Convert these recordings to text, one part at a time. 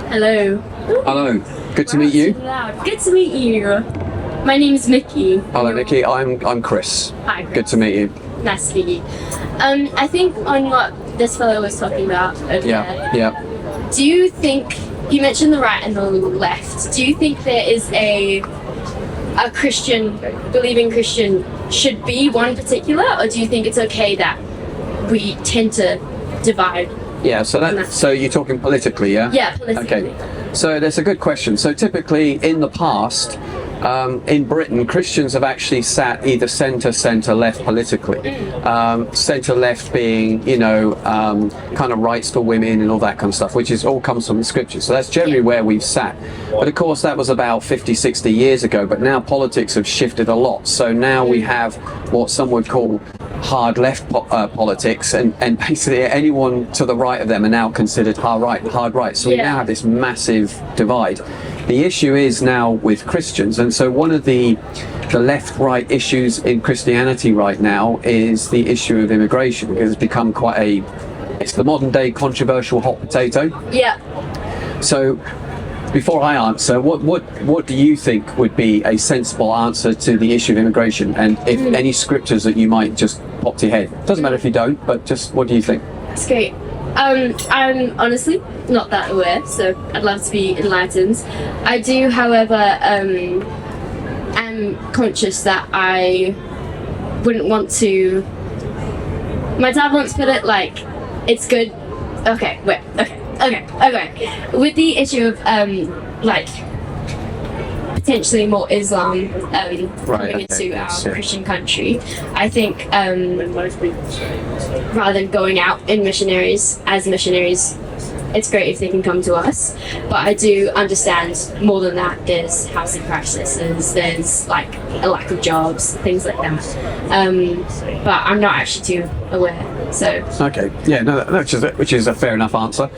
Hello. Hello. Good to meet you. Good to meet you. My name is Mickey. Hello, Mickey. I'm Chris. Hi, Chris. Good to meet you. Nice to meet you. I think on what this fellow was talking about over there, Yeah. do you think, you mentioned the right and the left, do you think there is a Christian, believing Christian should be one particular, or do you think it's okay that we tend to divide? Yeah, so you're talking politically, yeah? Yeah, politically. Okay. So that's a good question. So typically in the past, in Britain, Christians have actually sat either centre left politically. Centre left being, kind of rights for women and all that kind of stuff, which is all comes from the scriptures. So that's generally where we've sat. But of course, that was about 50, 60 years ago. But now politics have shifted a lot. So now we have what some would call hard left politics, and basically anyone to the right of them are now considered hard right. So we now have this massive divide. The issue is now with Christians, and so one of the left-right issues in Christianity right now is the issue of immigration, because it's become it's the modern day controversial hot potato. Yeah. So before I answer, what do you think would be a sensible answer to the issue of immigration, and if any scriptures that you might just pop to your head? Doesn't matter if you don't, but just what do you think? That's great. I'm honestly not that aware, so I'd love to be enlightened. I do, however, am conscious that I wouldn't want to. My dad once put it like, it's good. Okay. With the issue of potentially more Islam coming into our Christian country, I think rather than going out as missionaries, it's great if they can come to us. But I do understand more than that. There's housing crises, there's like a lack of jobs, things like that. But I'm not actually too aware. So okay, yeah, no, which is a fair enough answer.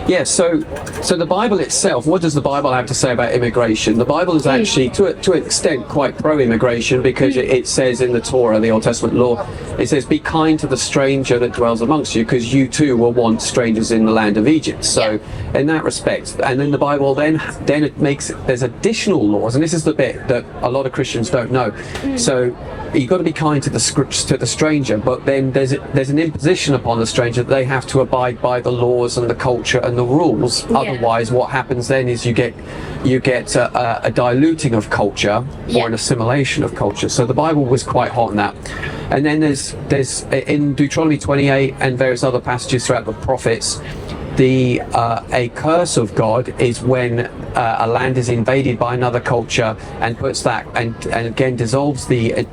Yeah, so the Bible itself, what does the Bible have to say about immigration? The Bible is actually, to an extent, quite pro-immigration, because it says in the Torah, the Old Testament law, it says, be kind to the stranger that dwells amongst you, because you too will want strangers in the land of Egypt. So in that respect, and then the Bible then it there's additional laws, and this is the bit that a lot of Christians don't know. So you've got to be kind to the stranger, but then there's an imposition upon the stranger that they have to abide by the laws and the culture and the rules. Otherwise, what happens then is you get a diluting of culture or an assimilation of culture. So the Bible was quite hot on that. And then there's in Deuteronomy 28 and various other passages throughout the prophets, a curse of God is when a land is invaded by another culture and puts that and again dissolves the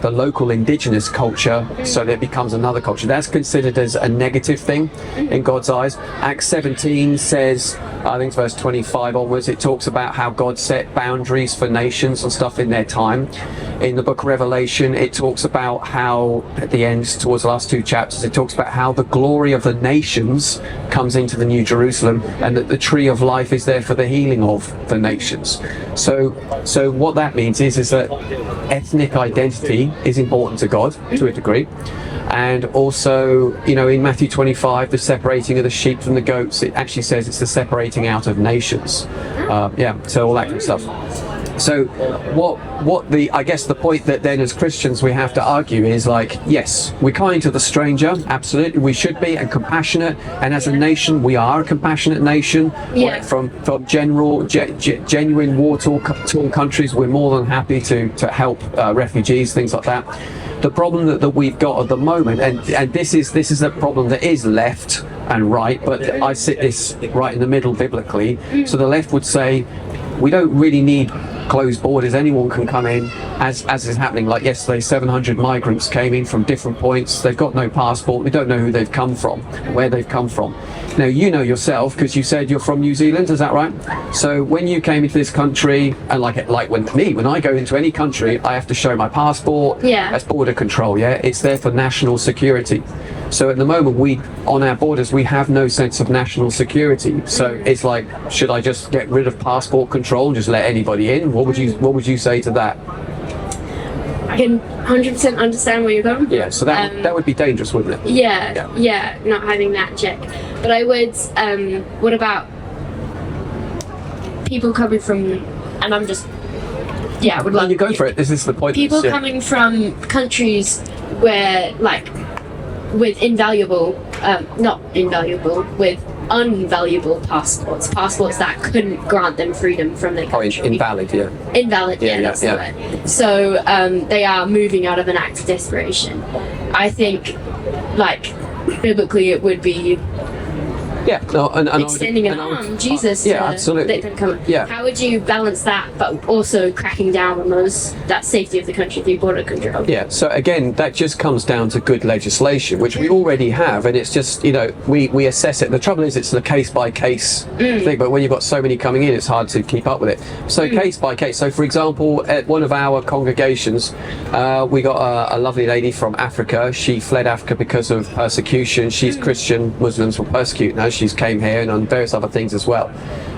local indigenous culture, so that it becomes another culture. That's considered as a negative thing in God's eyes. Acts 17 says, I think it's verse 25 onwards, it talks about how God set boundaries for nations and stuff in their time. In the book of Revelation, it talks about how, at the end, towards the last two chapters, it talks about how the glory of the nations comes into the New Jerusalem, and that the tree of life is there for the healing of the nations. So what that means is that ethnic identity is important to God to a degree. And also, in Matthew 25, the separating of the sheep from the goats, it actually says it's the separating out of nations. So all that kind of stuff. So I guess the point that then as Christians we have to argue is yes, we're kind to the stranger, absolutely, we should be, and compassionate, and as a nation we are a compassionate nation. From genuine war-torn countries, we're more than happy to help refugees, things like that. The problem that we've got at the moment, and this is a problem that is left and right, but I sit this right in the middle biblically. So the left would say we don't really need closed borders, anyone can come in, as is happening. Like yesterday, 700 migrants came in from different points. They've got no passport, we don't know who they've come from, where they've come from. Now you know yourself, because you said you're from New Zealand, is that right? So when you came into this country, and when I go into any country, I have to show my passport. That's border control. It's there for national security. So at the moment, on our borders, we have no sense of national security. So it's like, should I just get rid of passport control and just let anybody in? What would you say to that? I can 100% understand where you're going from. Yeah, so that would be dangerous, wouldn't it? Yeah, not having that check. But I would, what about people coming from, and I'm just, I would love you go for it. This is the point. People coming from countries where, like, with unvaluable passports that couldn't grant them freedom from their country. Invalid, that's the word. So they are moving out of an act of desperation. I think, like, biblically it would be extending an arm, Jesus, to absolutely. let them come. Yeah. How would you balance that, but also cracking down on that safety of the country through border control? Yeah, so again, that just comes down to good legislation, which we already have, and it's just, we assess it. The trouble is it's a case-by-case thing, but when you've got so many coming in, it's hard to keep up with it. So case by case. So for example, at one of our congregations, we got a lovely lady from Africa. She fled Africa because of persecution. She's Christian. Muslims were persecuting her. She's came here and on various other things as well.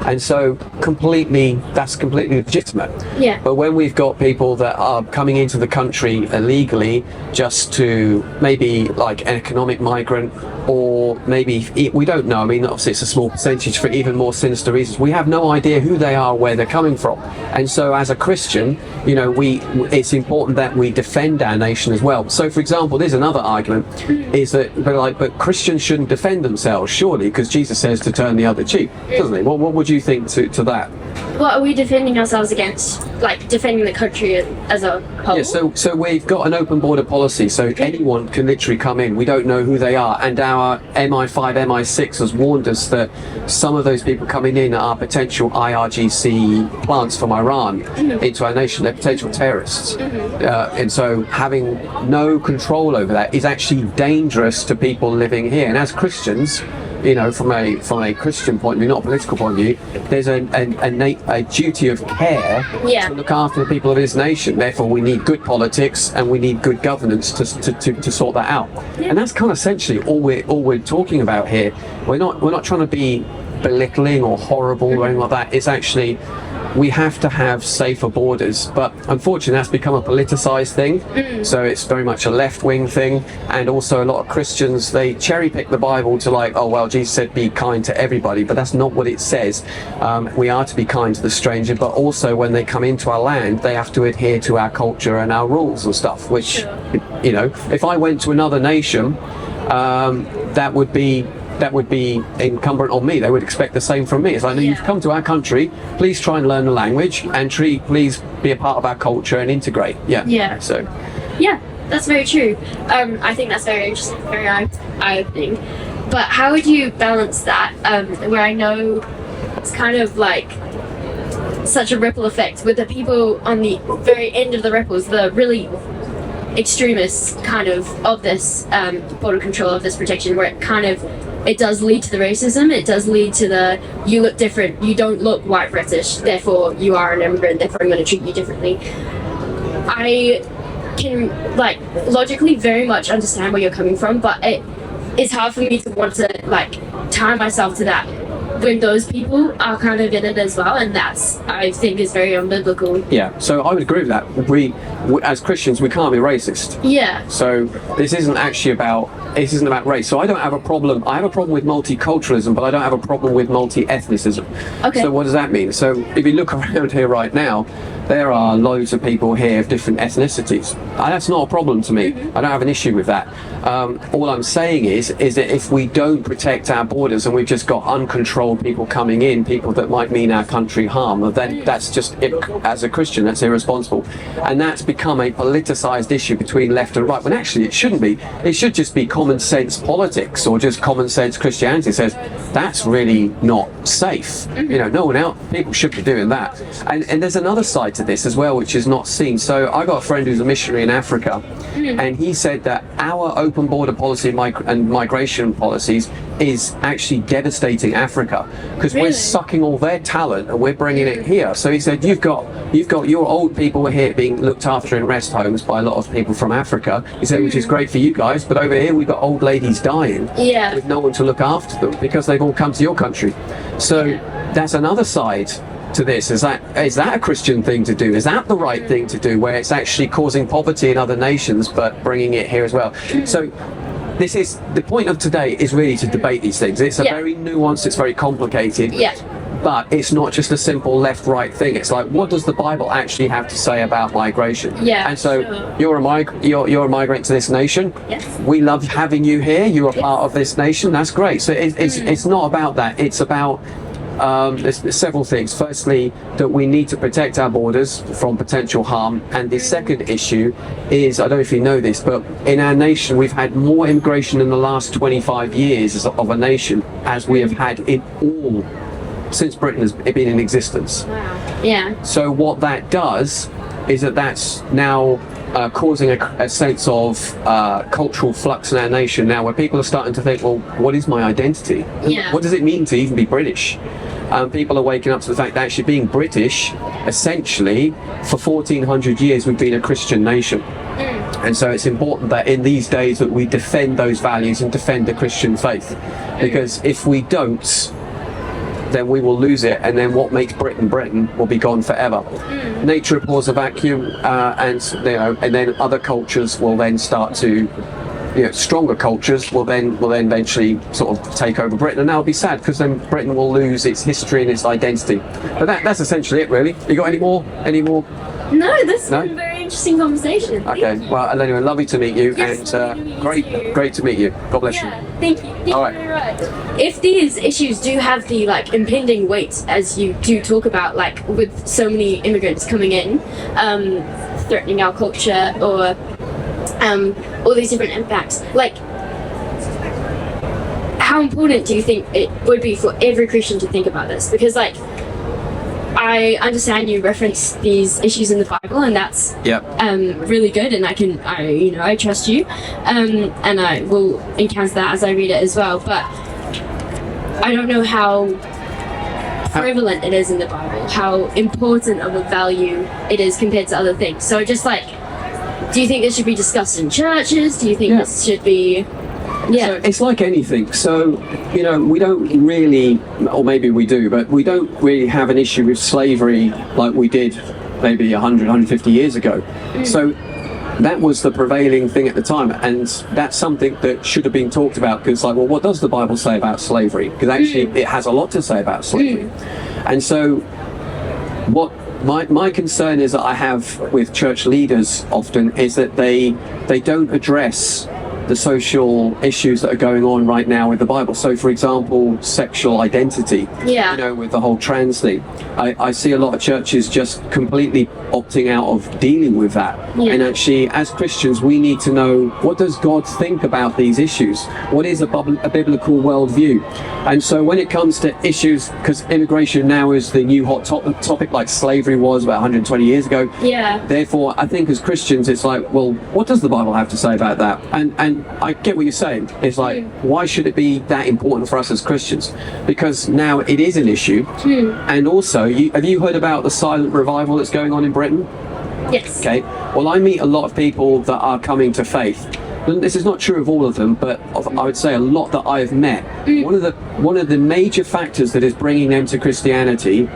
And so that's completely legitimate. Yeah. But when we've got people that are coming into the country illegally just to maybe like an economic migrant, or maybe, we don't know, I mean obviously it's a small percentage for even more sinister reasons, we have no idea who they are, where they're coming from. And so as a Christian, it's important that we defend our nation as well. So for example, there's another argument, is that but Christians shouldn't defend themselves, surely, because Jesus says to turn the other cheek, doesn't he? What would you think to that? What are we defending ourselves against? Like defending the country as a whole? Yeah, so we've got an open border policy, so anyone can literally come in. We don't know who they are, and our MI5, MI6 has warned us that some of those people coming in are potential IRGC plants from Iran into our nation. They're potential terrorists. And so having no control over that is actually dangerous to people living here. And as Christians, from a Christian point of view, not a political point of view, there's a duty of care to look after the people of this nation. Therefore, we need good politics and we need good governance to sort that out. Yeah. And that's kind of essentially all we're talking about here. We're not trying to be belittling or horrible or anything like that. It's actually, we have to have safer borders, but unfortunately that's become a politicized thing. So it's very much a left-wing thing, and also a lot of Christians, they cherry pick the Bible to like, oh well, Jesus said be kind to everybody, but that's not what it says. We are to be kind to the stranger, but also when they come into our land, they have to adhere to our culture and our rules and stuff, which, if I went to another nation, that would be incumbent on me. They would expect the same from me. It's like, no, you've come to our country, please try and learn the language, and please be a part of our culture and integrate. So that's very true. I think that's very interesting, very eye-opening. But how would you balance that, where I know it's kind of like such a ripple effect with the people on the very end of the ripples, the really extremists kind of this border control, of this protection, where it does lead to the racism, it does lead to the, you look different, you don't look white British, therefore you are an immigrant, therefore I'm going to treat you differently. I can logically very much understand where you're coming from, but it's hard for me to want to tie myself to that when those people are kind of in it as well, and that's, I think, is very unbiblical. Yeah, so I would agree with that. We as Christians, we can't be racist. Yeah. So this isn't about race. So I don't have a problem. I have a problem with multiculturalism, but I don't have a problem with multi-ethnicism. Okay. So what does that mean? So if you look around here right now, there are loads of people here of different ethnicities. That's not a problem to me. I don't have an issue with that. All I'm saying is that if we don't protect our borders and we've just got uncontrolled people coming in, people that might mean our country harm, then that's just, as a Christian, that's irresponsible. And that's become a politicized issue between left and right, when actually it shouldn't be. It should just be common sense politics, or just common sense Christianity says that's really not safe. No one else, people should be doing that. And there's another side to this as well, which is not seen. So I got a friend who's a missionary in Africa, and he said that our open border policy and migration policies is actually devastating Africa, because we're sucking all their talent and we're bringing it here. So he said, you've got your old people here being looked after in rest homes by a lot of people from Africa. He said, which is great for you guys, but over here we've got old ladies dying with no one to look after them because they've all come to your country. So that's another side to this. Is that a Christian thing to do? Is that the right thing to do, where it's actually causing poverty in other nations but bringing it here as well? So this is the point of today, is really to debate these things. It's a very nuanced, it's very complicated. but it's not just a simple left-right thing. It's like, what does the Bible actually have to say about migration? Yeah, and so sure. you're a migrant to this nation. Yes. We love having you here. You are part of this nation. That's great. So it's not about that. It's about there's several things. Firstly, that we need to protect our borders from potential harm. And the second issue is, I don't know if you know this, but in our nation, we've had more immigration in the last 25 years of a nation as we have had in all, since Britain has been in existence. Wow. Yeah. So what that does is that's now causing a sense of cultural flux in our nation now, where people are starting to think, well, what is my identity? Yeah. What does it mean to even be British? People are waking up to the fact that actually being British, essentially, for 1400 years we've been a Christian nation. And so it's important that in these days that we defend those values and defend the Christian faith, because if we don't, then we will lose it, and then what makes Britain Britain will be gone forever. Nature abhors a vacuum, and then other cultures will then start to, stronger cultures will then eventually sort of take over Britain, and that'll be sad, because then Britain will lose its history and its identity. But that's essentially it, really. You got any more? No, this has been a very interesting conversation. Okay, well, anyway, lovely to meet you, Yes, and lovely to meet you. great to meet you. God bless you. Yeah, thank you. Thank All you right. very much. If these issues do have the impending weight, as you do talk about, with so many immigrants coming in, threatening our culture, or all these different impacts, how important do you think it would be for every Christian to think about this? Because I understand you reference these issues in the Bible, and that's really good, and I trust you, and I will encounter that as I read it as well. But I don't know how prevalent it is in the Bible, how important of a value it is compared to other things. So just do you think this should be discussed in churches? Do you think this should be? Yeah. So it's like anything. So, we don't really, or maybe we do, but we don't really have an issue with slavery like we did maybe 100, 150 years ago. So that was the prevailing thing at the time, and that's something that should have been talked about, because what does the Bible say about slavery? Because actually it has a lot to say about slavery. And so what my concern is that I have with church leaders often is that they don't address the social issues that are going on right now with the Bible. So, for example, sexual identity, with the whole trans thing. I see a lot of churches just completely opting out of dealing with that. And actually, as Christians, we need to know, what does God think about these issues? What is a biblical worldview? And so when it comes to issues, because immigration now is the new hot topic, like slavery was about 120 years ago. Therefore, I think as Christians, it's well, what does the Bible have to say about that? And I get what you're saying. It's why should it be that important for us as Christians? Because now it is an issue. And also, have you heard about the silent revival that's going on in Britain? Yes. Okay. Well, I meet a lot of people that are coming to faith. This is not true of all of them, but I would say a lot that I've met. One of the major factors that is bringing them to Christianity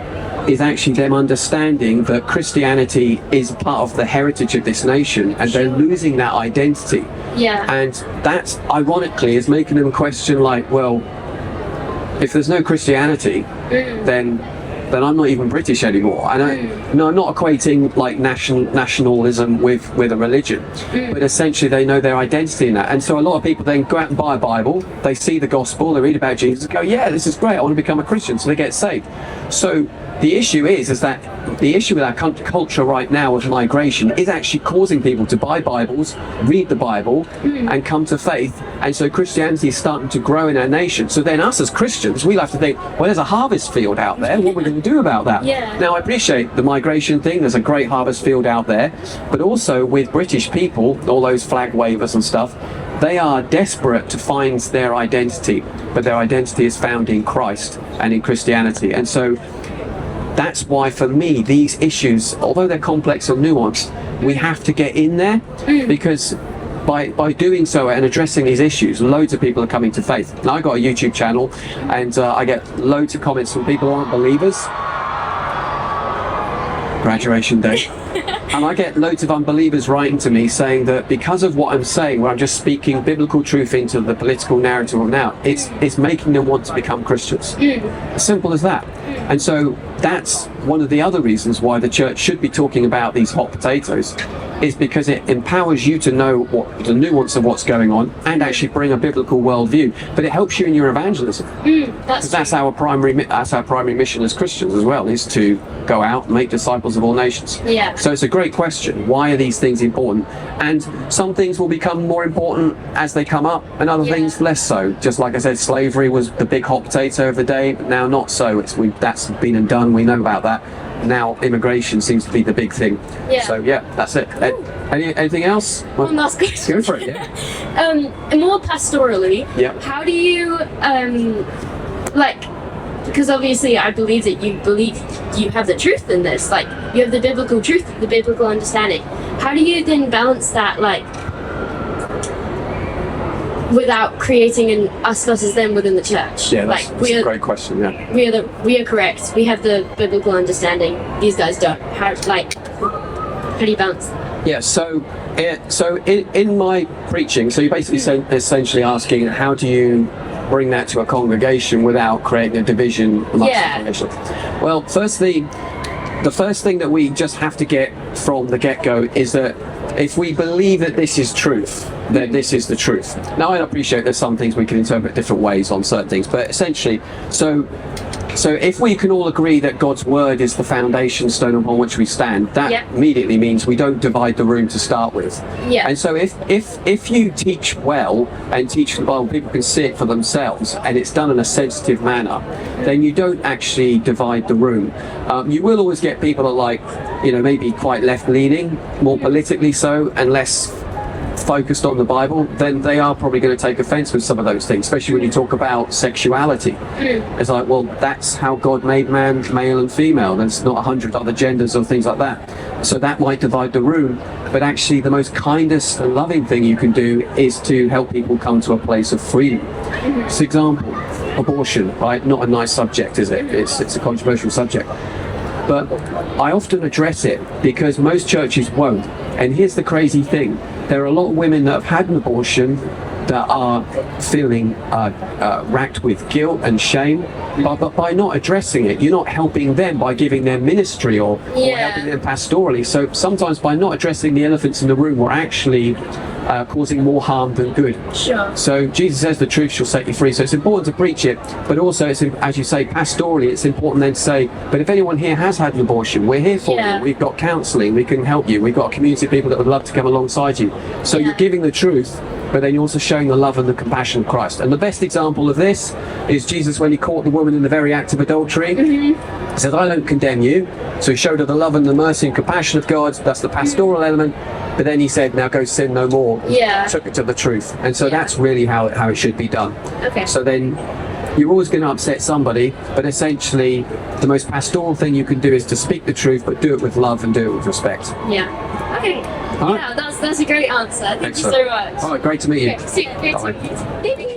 is actually them understanding that Christianity is part of the heritage of this nation, and they're losing that identity. And that, ironically, is making them question, well, if there's no Christianity, then I'm not even British anymore. And I'm not equating nationalism with a religion, but essentially they know their identity in that. And so a lot of people then go out and buy a Bible, they see the gospel, they read about Jesus, and go, yeah, this is great, I want to become a Christian, so they get saved. So the issue is that the issue with our culture right now with migration is actually causing people to buy Bibles, read the Bible, and come to faith. And so Christianity is starting to grow in our nation. So then us as Christians, we'll have to think, well, there's a harvest field out there. What are we going to do about that? Now, I appreciate the migration thing. There's a great harvest field out there. But also with British people, all those flag wavers and stuff, they are desperate to find their identity. But their identity is found in Christ and in Christianity. And so that's why, for me, these issues, although they're complex and nuanced, we have to get in there, because by doing so and addressing these issues, loads of people are coming to faith. Now, I got a YouTube channel, and I get loads of comments from people who aren't believers. Graduation day. And I get loads of unbelievers writing to me saying that because of what I'm saying, where I'm just speaking biblical truth into the political narrative of now, it's making them want to become Christians. As simple as that. And so that's one of the other reasons why the church should be talking about these hot potatoes, is because it empowers you to know what the nuance of what's going on and actually bring a biblical worldview. But it helps you in your evangelism. That's our primary mission as Christians as well, is to go out and make disciples of all nations. Yeah. So it's a great question. Why are these things important? And some things will become more important as they come up, and other things less so. Just like I said, slavery was the big hot potato of the day, but now not so. That's been and done. We know about that. Now immigration seems to be the big thing. So that's it. Anything else? Well, one last question. Go for it. More pastorally, how do you because obviously I believe that you have the truth in this, like you have the biblical truth, the biblical understanding. How do you then balance that, like, without creating an us versus them within the church? That's a great question. We are correct. We have the biblical understanding. These guys don't. How do you balance? So in my preaching, so you're basically essentially asking, how do you bring that to a congregation without creating a division amongst the congregation? Well, firstly, the first thing that we just have to get from the get-go is that if we believe that this is truth, then this is the truth. Now, I appreciate there's some things we can interpret different ways on certain things, but essentially, so if we can all agree that God's word is the foundation stone upon which we stand, that immediately means we don't divide the room to start with. And so if you teach well and teach the Bible, people can see it for themselves, and it's done in a sensitive manner, then you don't actually divide the room. You will always get people that are like, maybe quite left-leaning, more politically so, and less focused on the Bible, then they are probably going to take offense with some of those things, especially when you talk about sexuality. It's like, well, that's how God made man, male and female. There's not 100 other genders or things like that. So that might divide the room, but actually the most kindest and loving thing you can do is to help people come to a place of freedom. For example, abortion, right? Not a nice subject, is it? It's a controversial subject. But I often address it because most churches won't. And here's the crazy thing. There are a lot of women that have had an abortion that are feeling racked with guilt and shame, but by not addressing it, you're not helping them by giving them ministry or helping them pastorally. So sometimes by not addressing the elephants in the room, we're actually causing more harm than good. So Jesus says the truth shall set you free. So it's important to preach it, but also it's, as you say, pastorally, it's important then to say, but if anyone here has had an abortion, we're here for you. We've got counselling, we can help you. We've got a community of people that would love to come alongside you. So you're giving the truth, but then you're also showing the love and the compassion of Christ. And the best example of this is Jesus when he caught the woman in the very act of adultery. He said, I don't condemn you. So he showed her the love and the mercy and compassion of God. That's the pastoral element. But then he said, now go sin no more. Took it to the truth. And so that's really how it should be done. So then you're always going to upset somebody, but essentially the most pastoral thing you can do is to speak the truth, but do it with love and do it with respect. Okay. That's a great answer. Thank you so much. All right, great to meet you. Great to meet you.